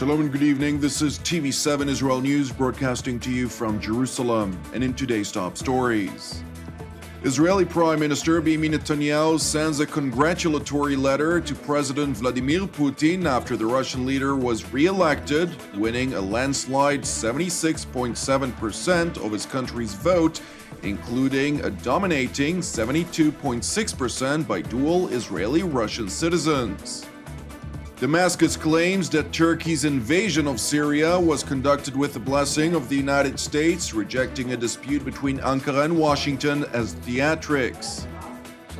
Shalom and good evening. This is TV7 Israel News broadcasting to you from Jerusalem. And in today's top stories, Israeli Prime Minister Benjamin Netanyahu sends a congratulatory letter to President Vladimir Putin after the Russian leader was re-elected, winning a landslide 76.7% of his country's vote, including a dominating 72.6% by dual Israeli-Russian citizens. Damascus claims that Turkey's invasion of Syria was conducted with the blessing of the United States, rejecting a dispute between Ankara and Washington as theatrics.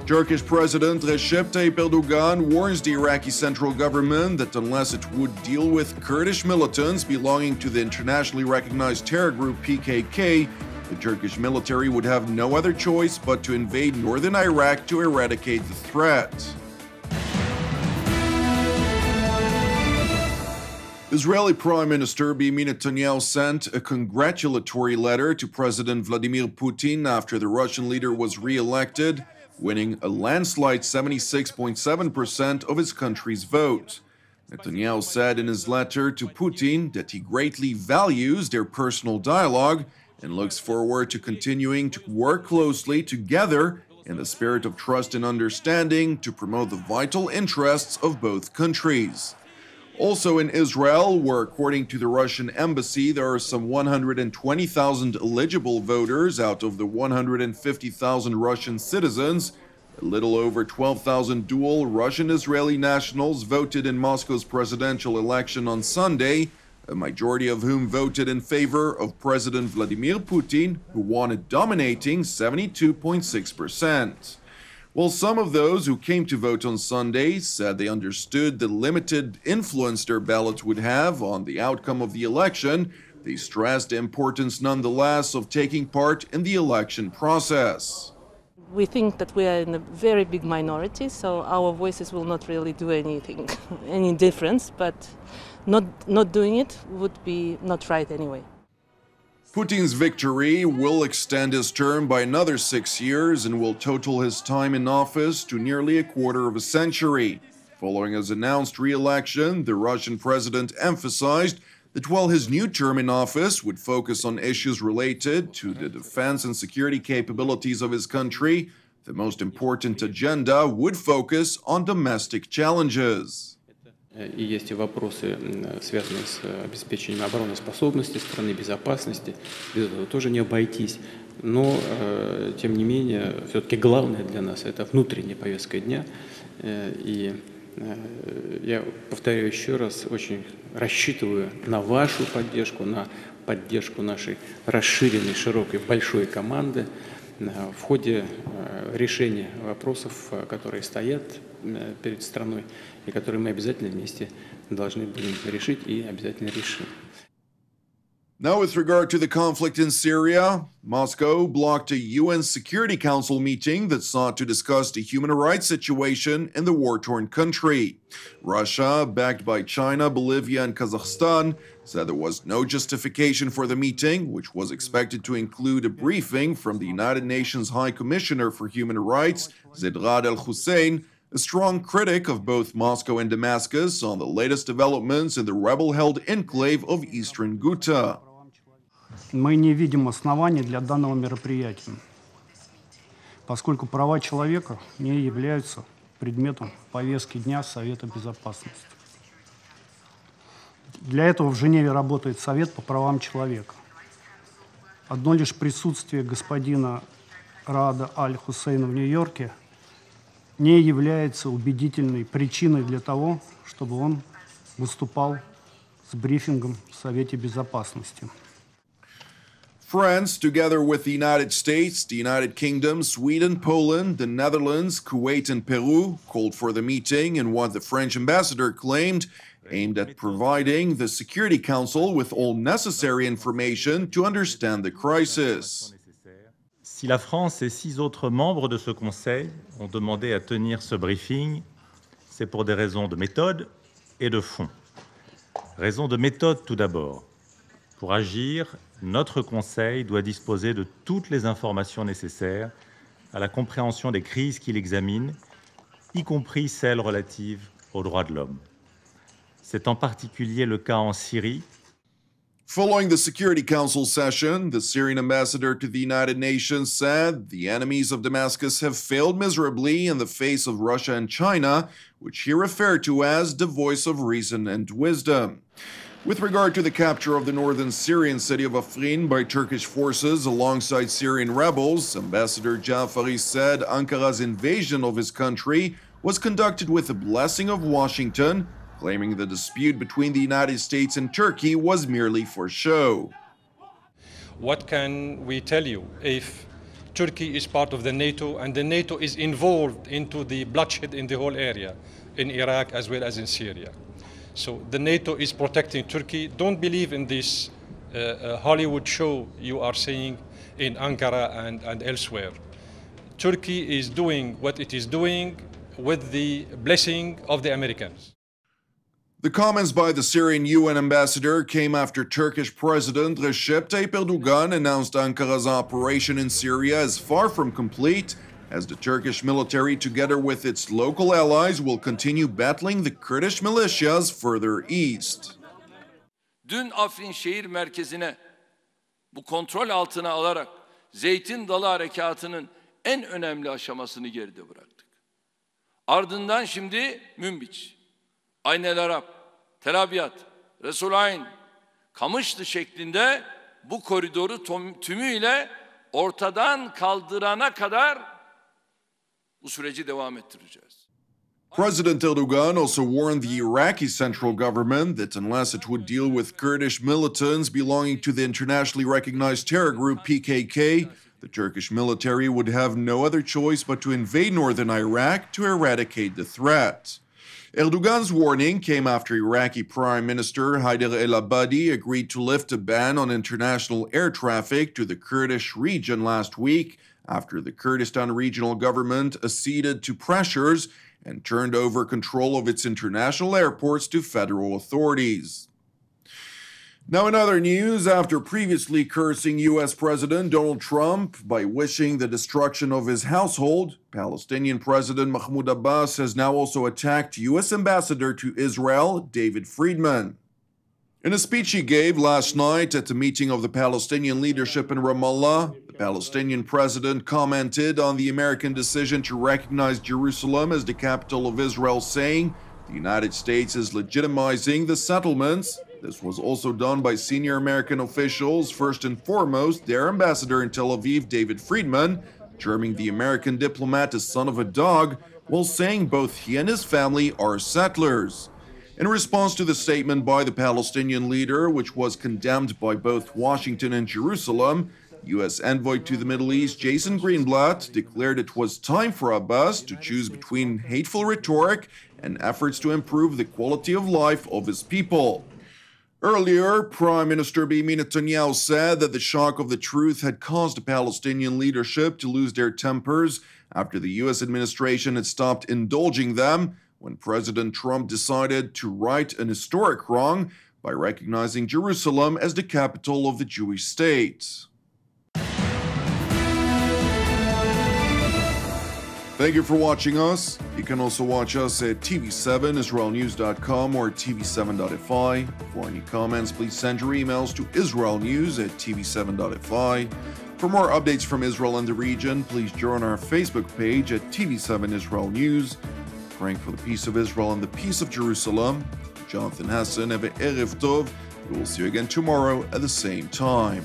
Turkish President Recep Tayyip Erdogan warns the Iraqi central government that unless it would deal with Kurdish militants belonging to the internationally recognized terror group PKK, the Turkish military would have no other choice but to invade northern Iraq to eradicate the threat. Israeli Prime Minister Benjamin Netanyahu sent a congratulatory letter to President Vladimir Putin after the Russian leader was re-elected, winning a landslide 76.7% of his country's vote. Netanyahu said in his letter to Putin that he greatly values their personal dialogue and looks forward to continuing to work closely together in the spirit of trust and understanding to promote the vital interests of both countries. Also in Israel, where according to the Russian embassy, there are some 120,000 eligible voters out of the 150,000 Russian citizens, a little over 12,000 dual Russian-Israeli nationals voted in Moscow's presidential election on Sunday, a majority of whom voted in favor of President Vladimir Putin, who won a dominating 72.6%. While some of those who came to vote on Sunday said they understood the limited influence their ballot would have on the outcome of the election, they stressed the importance nonetheless of taking part in the election process. We think that we are in a very big minority, so our voices will not really do anything, any difference, but not doing it would be not right anyway. Putin's victory will extend his term by another 6 years and will total his time in office to nearly a quarter of a century. Following his announced re-election, the Russian president emphasized that while his new term in office would focus on issues related to the defense and security capabilities of his country, the most important agenda would focus on domestic challenges. И есть и вопросы, связанные с обеспечением обороноспособности страны, безопасности. Без этого тоже не обойтись. Но, тем не менее, все-таки главное для нас – это внутренняя повестка дня. И я повторяю еще раз, очень рассчитываю на вашу поддержку, на поддержку нашей расширенной, широкой, большой команды в ходе решения вопросов, которые стоят перед страной и которые мы обязательно вместе должны будем решить и обязательно решим. Now, with regard to the conflict in Syria, Moscow blocked a UN Security Council meeting that sought to discuss the human rights situation in the war-torn country. Russia, backed by China, Bolivia, and Kazakhstan, said there was no justification for the meeting, which was expected to include a briefing from the United Nations High Commissioner for Human Rights, Zeid Ra'ad al-Hussein, a strong critic of both Moscow and Damascus on the latest developments in the rebel-held enclave of eastern Ghouta. Мы не видим оснований для данного мероприятия, поскольку права человека не являются предметом повестки дня Совета Безопасности. Для этого в Женеве работает Совет по правам человека. Одно лишь присутствие господина Раада аль-Хусейна в Нью-Йорке не является убедительной причиной для того, чтобы он выступал с брифингом в Совете Безопасности. France, together with the United States, the United Kingdom, Sweden, Poland, the Netherlands, Kuwait, and Peru, called for the meeting in what the French ambassador claimed aimed at providing the Security Council with all necessary information to understand the crisis. Si la France et 6 autres membres de ce Conseil ont demandé à tenir ce briefing, c'est pour des raisons de méthode et de fond. Raison de méthode tout d'abord. Pour agir, notre Conseil doit disposer de toutes les informations nécessaires à la compréhension des crises qu'il examine, y compris celles relatives aux droits de l'homme. C'est en particulier le cas en Syrie. Following the Security Council session, the Syrian ambassador to the United Nations said the enemies of Damascus have failed miserably in the face of Russia and China, which he referred to as the voice of reason and wisdom. With regard to the capture of the northern Syrian city of Afrin by Turkish forces alongside Syrian rebels, Ambassador Ja'afari said Ankara's invasion of his country was conducted with the blessing of Washington, claiming the dispute between the United States and Turkey was merely for show. What can we tell you if Turkey is part of the NATO and the NATO is involved into the bloodshed in the whole area, in Iraq as well as in Syria? So the NATO is protecting Turkey. Don't believe in this Hollywood show you are seeing in Ankara and elsewhere. Turkey is doing what it is doing with the blessing of the Americans. The comments by the Syrian UN Ambassador came after Turkish President Recep Tayyip Erdogan announced Ankara's operation in Syria is far from complete, as the Turkish military, together with its local allies, will continue battling the Kurdish militias further east. Dün Afrin şehir merkezine bu kontrol altına alarak Zeytin Dalı Harekatı'nın en önemli aşamasını geride bıraktık. Ardından şimdi Münbiç, Ayn el Arab, Tel Abyad, Resulayn, Kamışlı şeklinde bu koridoru tümüyle ortadan kaldırana kadar bu süreci devam ettireceğiz. President Erdogan also warned the Iraqi central government that unless it would deal with Kurdish militants belonging to the internationally recognized terror group PKK, the Turkish military would have no other choice but to invade northern Iraq to eradicate the threat. Erdogan's warning came after Iraqi Prime Minister Haider el-Abadi agreed to lift a ban on international air traffic to the Kurdish region last week after the Kurdistan regional government acceded to pressures and turned over control of its international airports to federal authorities. Now, in other news, after previously cursing U.S. President Donald Trump by wishing the destruction of his household, Palestinian President Mahmoud Abbas has now also attacked U.S. Ambassador to Israel, David Friedman. In a speech he gave last night at the meeting of the Palestinian leadership in Ramallah, the Palestinian president commented on the American decision to recognize Jerusalem as the capital of Israel, saying the United States is legitimizing the settlements. This was also done by senior American officials, first and foremost their ambassador in Tel Aviv, David Friedman, terming the American diplomat a son of a dog, while saying both he and his family are settlers. In response to the statement by the Palestinian leader, which was condemned by both Washington and Jerusalem, U.S. envoy to the Middle East Jason Greenblatt declared it was time for Abbas to choose between hateful rhetoric and efforts to improve the quality of life of his people. Earlier, Prime Minister Benjamin Netanyahu said that the shock of the truth had caused the Palestinian leadership to lose their tempers after the U.S. administration had stopped indulging them when President Trump decided to right an historic wrong by recognizing Jerusalem as the capital of the Jewish state. Thank you for watching us. You can also watch us at TV7israelnews.com or TV7.fi. For any comments, please send your emails to israelnews@tv7.fi. For more updates from Israel and the region, please join our Facebook page at TV7 Israel News. Praying for the peace of Israel and the peace of Jerusalem. Jonathan Hassan, Erev Tov. We will see you again tomorrow at the same time.